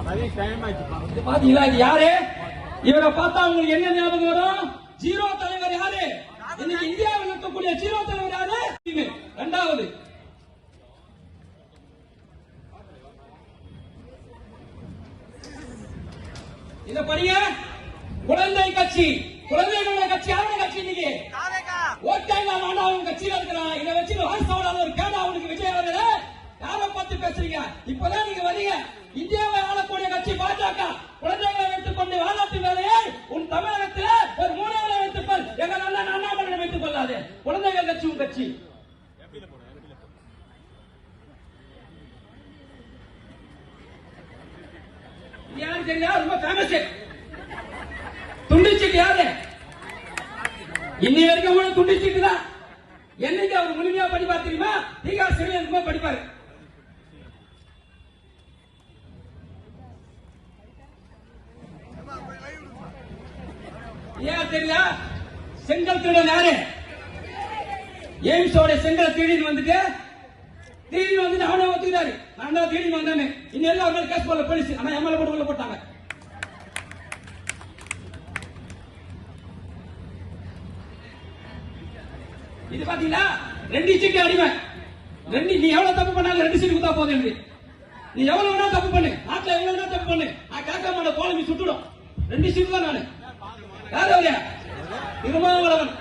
பாத்தீங்களா இது யாரு? இவரை பார்த்தா உங்களுக்கு என்ன ஞாபகம் வரும்? ஜீரோ தலைவர் யாரு? இன்னைக்கு இந்தியாவில் இருக்கக்கூடிய ஜீரோ தலைவர் யாரு? இரண்டாவது இத படிங்க. குழந்தை கட்சி, குழந்தைகளோட கட்சி யாரோட கட்சி? இன்னைக்கு ஓட்டாங்க ஆண்டவன் கட்சியில இருக்கிறான். இதை வச்சு வாய்ஸோட ஒரு கேடா அவனுக்கு விஜய் வரல. யாரை பார்த்து பேசுறீங்க? இப்பதான் நீங்க வரீங்க. இந்தியாவை ஆளக்கூடிய கட்சி பாஜக. குழந்தைகளை வைத்துக் கொண்டு வாழாட்டு வேலையை உன் தமிழகத்தில் ஒரு மூலைகளை வைத்துக் கொள். எங்க நல்ல அண்ணாமலை வைத்துக் கொள்ளாது. குழந்தைகள் கட்சி உன் கட்சி. யாரு தெரியா? ரொம்ப ஃபேமஸ். துண்டிச்சிட்டு யாரு? இன்னி வரைக்கும் கூட துண்டிச்சிட்டு தான். என்னைக்கு அவர் முழுமையா படிப்பார் தெரியுமா? தீகார் சிறையில் படிப்பாரு. ஏன் தெரியல? செங்கல் திருடன் யாரு? எய்ம்ஸோட செங்கல் திருடின்னு வந்துட்டு அவனை ஒத்துக்கிறாரு. நான் தான் திருடி வந்தேன்னு. இன்னும் எல்லாம் கேஸ் போல போலீஸ். ஆனா எம்எல்ஏ போட்டு உள்ள போட்டாங்க. இது பாத்தீங்களா? 2 சீட்டு அடிமை. நீ எவ்வளவு தப்பு பண்ணாலும் 2 சீட்டு குத்தா போகுது. நீ எவ்வளவு வேணா தப்பு பண்ணு, நாட்டுல எவ்வளவு வேணா தப்பு பண்ணு, நான் கேட்க மாட்டேன். கோலமி சுட்டுடும். 2 சீட்டு தான் நானு. யாரு? திருமாவளவன்.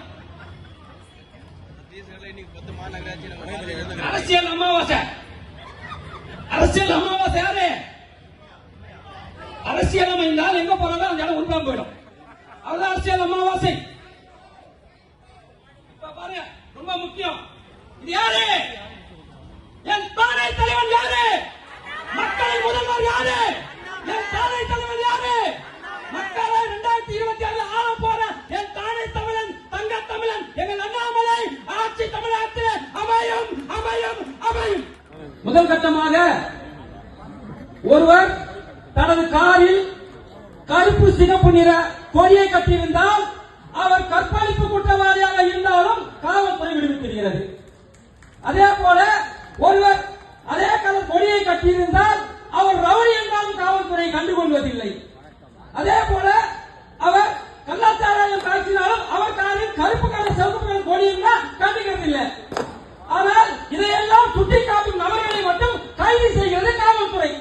அரசியல் அமாவாசை. அரசியல் அமாவாசை யாரு? அரசியல் அமைந்தால் எங்க போறாங்க அந்த இடம் உருவாக போயிடும். அதுதான் அரசியல் அமாவாசை. இப்ப பாருங்க, ரொம்ப முக்கியம். இது யாரு? என் தானை தலைவன் யாரு? மக்களின் முதல்வர் யாரு? என் தானை தலைவன் யாரு? மக்களை 2026 ஆள போற என் தானை தமிழன், தங்க தமிழன், எங்கள் அண்ணாமலை ஆட்சி தமிழகத்தில் அமையும் அமையும் அமையும். முதல் கட்டமாக ஒருவர் தனது காரில் கருப்பு சிகப்பு நிற கொடியை கட்டியிருந்தால் அவர் கற்பழிப்பு குற்றவாளியாக இருந்தாலும் காவல்துறை விடுவிக்கிறது. அதே போல ஒருவர் அதே கலர் கொடியை கட்டியிருந்தால் அவர் ரவுடி என்றாலும் காவல்துறை கண்டுகொள்வதில்லை. அதே போல அவர் கள்ளச்சாராயம் காய்ச்சினாலும் அவர் காரில் கருப்பு கலர் சிவப்பு கலர் கொடியிருந்தா கண்டுகிறதில்லை. ஆனால் இதையெல்லாம் சுட்டிக்காட்டும் நபர்களை மட்டும் கைது செய்கிறது காவல்துறை.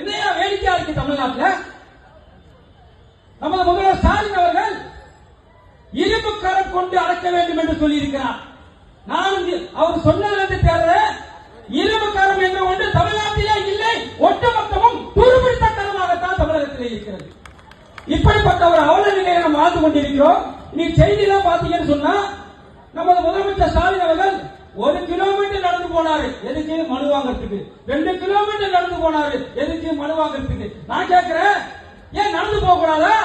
என்னையா வேடிக்கையா இருக்கு தமிழ்நாட்டில்? நமது முதல்வர் ஸ்டாலின் அவர்கள் இரும்பு கரம் கொண்டு அடக்க வேண்டும் என்று சொல்லியிருக்கிறார். நான் அவர் சொன்னதிலிருந்து தேர்ற இரும்பு கரம் என்ற ஒன்று தமிழ்நாட்டிலே இல்லை. ஒட்டுமொத்தமும் துருபிடித்த கரமாகத்தான் தமிழகத்திலே இருக்கிறது. இப்படிப்பட்ட ஒரு அவல நிலையை நாம் வாழ்ந்து கொண்டிருக்கிறோம். நீ செய்தியெல்லாம் பாத்தீங்கன்னு சொன்னா நமது முதலமைச்சர் ஸ்டாலின் அவர்கள் 1 கிலோமீட்டர் நடந்து போனாரு. எதுக்கு? மனு வாங்கறதுக்கு. 2 கிலோமீட்டர் நடந்து போனாரு. எதுக்கு? மனு வாங்கறதுக்கு. நான் கேட்கிறேன், ஏன் நடந்து போக கூடாதா?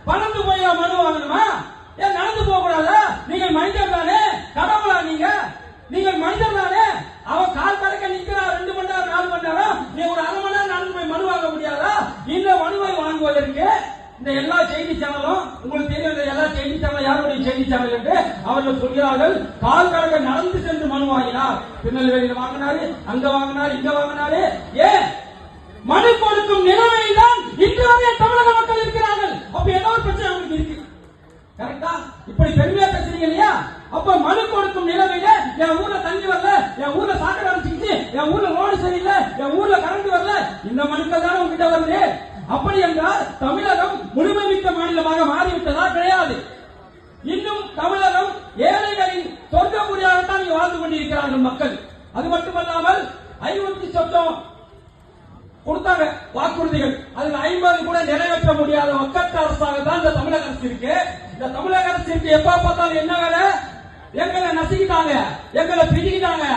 பறந்து போய் மனு வாங்கணுமா? ஏன் நடந்து போக கூடாதா? நீங்கள் மனிதர் தானே? கடவுளா நீங்க? நீங்கள் மனிதர் தானே? அவன் கால் கடைக்க நிக்கிறா 2 மணி நேரம் 4 மணி நேரம். நீ ஒரு அரை மணி நேரம் நடந்து போய் மனு வாங்க முடியாதா? இந்த மனுவை வாங்குவதற்கு இந்த எல்லா செய்தி சேனலும் உங்களுக்கு தெரியும். எல்லா செய்தி சேனல் யாருடைய செய்தி சேனல் என்று அவர்கள் சொல்கிறார்கள். கால் கடக்க நடந்து சென்று மனு வாங்கினார். திருநெல்வேலியில் வாங்கினாரு, அங்க வாங்கினாரு, இங்க வாங்கினாரு. ஏன்? மனு கொடுக்கும் நிலைமையில் தான் இன்று வரை தமிழக மக்கள் இருக்கிறார்கள். அப்ப ஏதோ ஒரு பிரச்சனை அவங்களுக்கு இருக்கு. கரெக்டா? இப்படி பெருமையா பேசுறீங்க இல்லையா? அப்ப மனு கொடுக்கும் நிலைமையில என் ஊர்ல தண்ணி வரல, என் ஊர்ல சாக்கடை அடைச்சிக்கிச்சு, என் ஊர்ல ரோடு சரியில்லை, என் ஊர்ல கரண்ட் வரல, இந்த மனுக்கள் தானே உங்ககிட்ட வருது. அப்படி என்றால் தமிழகம் முழுமை மிக்க மாநிலமாக மாறிவிட்டதா? கிடையாது. இன்னும் தமிழகம் ஏழைகளின் சொர்க்கபுரியாகத்தான் வாழ்ந்து கொண்டிருக்கிறார்கள் மக்கள். அது மட்டுமல்லாமல் 50 சொச்சம் கொடுத்தாங்க வாக்குறுதிகள். அதில் 50 கூட நிறைவேற்ற முடியாத ஒக்கட்ட அரசாக தான் இந்த தமிழக அரசு இருக்கு. இந்த தமிழக அரசுக்கு எப்ப பார்த்தாலும் என்ன வேலை? எங்களை நசுக்கிட்டாங்க, எங்களை பிடிக்கிட்டாங்க,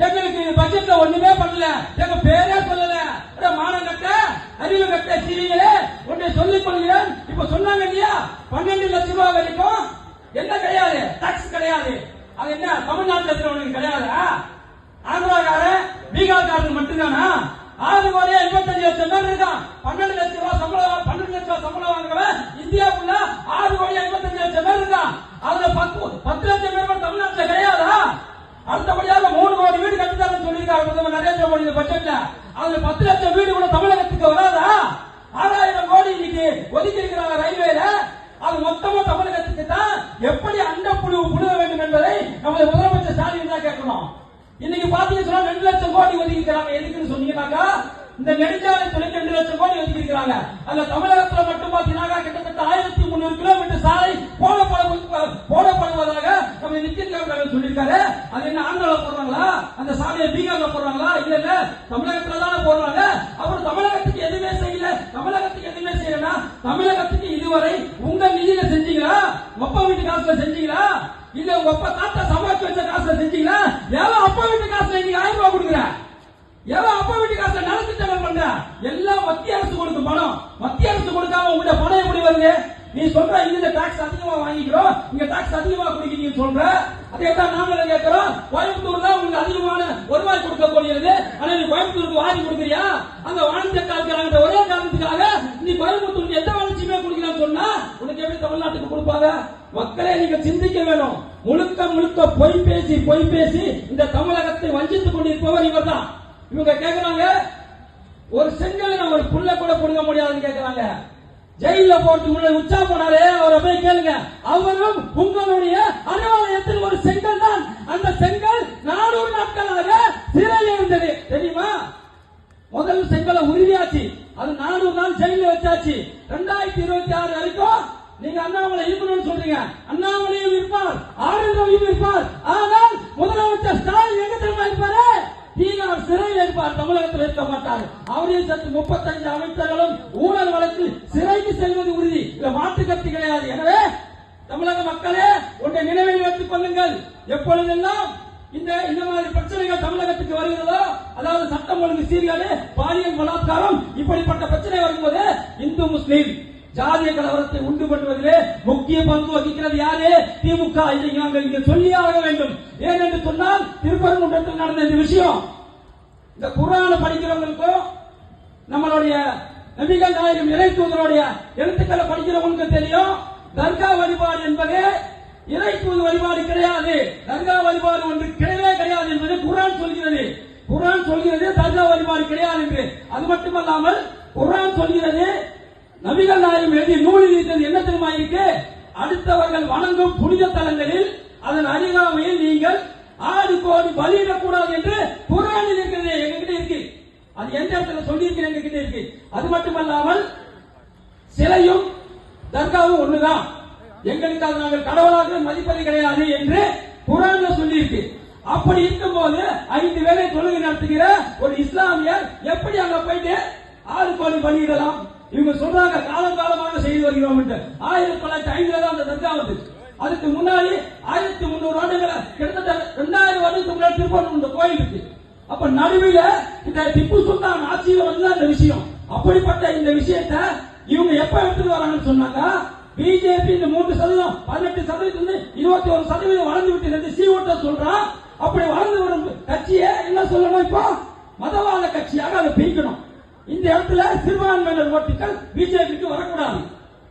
எங்களுக்கு பட்ஜெட்ல ஒண்ணுமே பண்ணல, எங்க பேரே சொல்லல. மானம் கட்ட அறிவு கட்ட சிறிகளே ஒன்றை சொல்லிக் கொள்கிறேன். இப்ப சொன்னாங்க இல்லையா 12 லட்சம் ரூபாய் வரைக்கும் என்ன கிடையாது, டாக்ஸ் கிடையாது. அது என்ன தமிழ்நாட்டில் இருக்கிறவனுக்கு கிடையாது? ஆந்திராக்காரன் பீகார்காரன் மட்டும்தானா? 6,55,00,000 பேர் இருக்கான். 12 லட்சம் ரூபாய் சம்பளம், 12 லட்சம் சம்பளம் வாங்குறவன் இந்தியாவுக்குள்ள 6,55,00,000 பேர் இருக்கான். அதுல 10 லட்சம் பேர் தமிழ்நாட்டில் கிடையாதா? அடுத்தபடியாக 3 கோடி வீடு கட்டித்தாங்க சொல்லியிருக்காங்க பிரதமர் நரேந்திர மோடி பட்ஜெட்ல. அதுல 10 லட்சம் வீடு கூட தமிழகத்துக்கு வராதா? ஒதுக்கி இருக்கிறாங்க ரயில்வேல, அது மொத்தமா தமிழகத்துக்கு தான். எப்படி அண்ட புழு புழுக வேண்டும் என்பதை நமது முதலமைச்சர் ஸ்டாலின் தான் கேட்கணும். இன்னைக்கு பாத்தீங்கன்னா 2 லட்சம் கோடி ஒதுக்கி இருக்கிறாங்க. எதுக்குன்னு சொன்னீங்கன்னாக்கா, இந்த நெடுஞ்சாலை துறைக்கு 2 லட்சம் கோடி ஒதுக்கி இருக்கிறாங்க. அதுல தமிழகத்துல மட்டும் பாத்தீங்கன்னா கிட்டத்தட்ட 1300 கிலோமீட்டர் சாலை போடப்படுவதாக நம்ம நிதின் கட்கரி சொல்லியிருக்காரு. அது என்ன ஆந்திரால போடுறாங்களா, அந்த சாலையை பீகார்ல போடுறாங்களா? இல்ல இல்ல, தமிழகத்துல தானே போடுறாங்க. அப்புறம் தமிழகத்துக்கு எதுவுமே செய்யல. தமிழகத்துக்கு எதுவுமே செய்யலன்னா, தமிழகத்துக்கு இதுவரை உங்க நிதியில செஞ்சீங்களா? அப்பா வீட்டு காசுல செஞ்சீங்களா? இல்ல உங்க அப்பா தாத்தா சம்பாதிச்சு வச்ச காசுல செஞ்சீங்களா? எவ்வளவு அப்பா வீட்டு காசுல நீங்க 1000 ரூபாய் கொடுக்குற? எவ்வளவு அப்பா வீட்டு காசுல நலத்திட்டங்கள் பண்ற? எல்லாம் மத்திய அரசு கொடுக்கும் பணம். மத்திய அரசு கொடுக்காம உங்களுடைய பணம் எப்படி வருது? நீ சொல்ற இந்த டாக்ஸ் அதிகமா வாங்கிக்கிறோம், இங்க டாக்ஸ் அதிகமா குடிக்கிறீங்கன்னு சொல்ற. அதே தான் நாங்களும் கேட்கிறோம். கோயம்புத்தூர் தான் உங்களுக்கு அதிகமான வருவாய் கொடுக்கக்கூடியது. ஆனா நீ கோயம்புத்தூருக்கு வாரி கொடுக்குறியா? அந்த வாணிஜ காலத்துல ஒரே காரணத்துக்காக நீ கோயம்புத்தூருக்கு எந்த வளர்ச்சியுமே கொடுக்கலன்னு சொன்னா உனக்கு எப்படி தமிழ்நாட்டுக்கு கொடுப்பாங்க? மக்களே, நீங்க சிந்திக்க வேணும். முழுக்க முழுக்க பொய் பேசி இந்த தமிழகத்தை வஞ்சித்துக் கொண்டிருப்பவர் இவர் தான். இவங்க கேட்கிறாங்க, ஒரு செங்கலை நம்ம ஒரு புல்ல கூட புடுங்க முடியாதுன்னு கேட்கிறாங்க. ஜெயில போட்டு உள்ள உச்சா போனாரே, அவரை போய் கேளுங்க. அவரும் உங்களுடைய அறிவாலயத்தில் ஒரு செங்கல் தான். அந்த செங்கல் 400 நாட்களாக சிறையில் இருந்தது தெரியுமா? முதல் செங்கலை உறுதியாச்சு, அது 400 நாள் ஜெயில வச்சாச்சு. 2026 வரைக்கும் நீங்க அண்ணாமலை இருக்கணும்னு சொல்றீங்க. அண்ணாமலையும் இருப்பார், ஆனந்தவையும் இருப்பார். ஆனால் முதலமைச்சர் ஸ்டாலின் எங்க தெரியுமா இருப்பாரு? தீகார் சிறையில் இருப்பார், தமிழகத்தில் இருக்க மாட்டார். அவரையும் சற்று 35 அமைச்சர்களும் ஊழல் வழக்கில் சிறைக்கு செல்வது உறுதி. இல்ல மாற்று கருத்து கிடையாது. எனவே தமிழக மக்களே, ஒன்றை நினைவில் வைத்துக் கொள்ளுங்கள். எப்பொழுதெல்லாம் இந்த மாதிரி பிரச்சனைகள் தமிழகத்துக்கு வருகிறதோ, அதாவது சட்டம் ஒழுங்கு சீர்கேடு, பாலியல் பலாத்காரம், இப்படிப்பட்ட பிரச்சனை வரும்போது இந்து முஸ்லீம் ஜாதிய கலவரத்தை உண்டு பண்ணுவதிலே முக்கிய பங்கு வகிக்கிறது யாரு? திமுக. இதை நாங்கள் இங்கு சொல்லியாக வேண்டும். ஏனென்று சொன்னால், திருப்பரங்குன்றத்தில் நடந்த இந்த விஷயம் இந்த குர்ஆன படிக்கிறவங்களுக்கும் நம்மளுடைய நபிகள் நாயகம் இறை தூதருடைய எழுத்துக்களை படிக்கிறவங்களுக்கு தெரியும். தர்கா வழிபாடு என்பது இறை தூது வழிபாடு கிடையாது. தர்கா வழிபாடு ஒன்று கிடையவே கிடையாது என்பது குர்ஆன் சொல்கிறது. குர்ஆன் சொல்கிறது தர்கா வழிபாடு கிடையாது என்று. அது மட்டுமல்லாமல் குர்ஆன் சொல்கிறது, நபிகள் நாயகம் எழுதிய நூலில் இருந்தது என்ன தெரியுமா இருக்கு? அடுத்தவர்கள் வணங்கும் புனித தலங்களில் அதன் அருகாமையில் நீங்கள் ஆடு கோடி பலியிடக்கூடாது என்று குர்ஆனில் இருக்கிறது. எங்ககிட்ட இருக்கு. அது எந்த இடத்துல சொல்லி இருக்கு? எங்ககிட்ட இருக்கு. அது மட்டுமல்லாமல் சிலையும் தர்காவும் ஒண்ணுதான், எங்களுக்கு அது நாங்கள் கடவுளாக மதிப்பது கிடையாது என்று குர்ஆன்ல சொல்லி இருக்கு. அப்படி இருக்கும்போது 5 வேளை தொழுகை நடத்துகிற ஒரு இஸ்லாமியர் எப்படி அங்க போயிட்டு ஆடு கோடி பலியிடலாம்? இவங்க சொல்றாங்க காலகாலமாக செய்து வருகிறோம். 1905 தான் அந்த தர்கா வந்து. அதுக்கு முன்னாடி 1300 ஆண்டுகளை, கிட்டத்தட்ட 2000 வருடத்துக்கு முன்னாடி திருப்பூர் இந்த கோயில் இருக்கு. அப்ப நடுவில் இந்த திப்பு சுல்தான் ஆட்சியில வந்து அந்த விஷயம். அப்படிப்பட்ட இந்த விஷயத்தை இவங்க எப்ப எடுத்துட்டு வராங்கன்னு சொன்னாங்க, பிஜேபி இந்த 3% 18% 21% வளர்ந்து விட்டு சீவோட்ட சொல்றான். அப்படி வளர்ந்து வரும் கட்சியை என்ன சொல்லணும்? இப்போ மதவாத கட்சியாக அதை பிரிக்கணும். இந்த இடத்துல சிறுபான்மையினர் ஓட்டுகள் பிஜேபிக்கு வரக்கூடாது,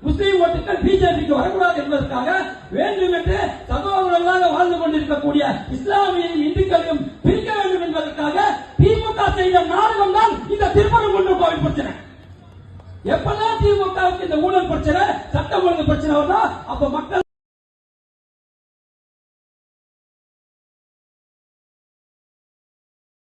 முஸ்லீம் ஓட்டுகள் பிஜேபிக்கு வரக்கூடாது என்பதற்காக வேண்டும் என்று சகோதரர்களாக வாழ்ந்து கொண்டிருக்கக்கூடிய இஸ்லாமியையும் இந்துக்களையும் பிரிக்க வேண்டும் என்பதற்காக திமுக செய்த நாடகம் தான் இந்த திருப்பரங்குன்றம் கோவில் பிரச்சனை. எப்பதான் திமுகவுக்கு இந்த ஊழல் பிரச்சனை, சட்டம் ஒழுங்கு பிரச்சனை வந்தா அப்ப மக்கள்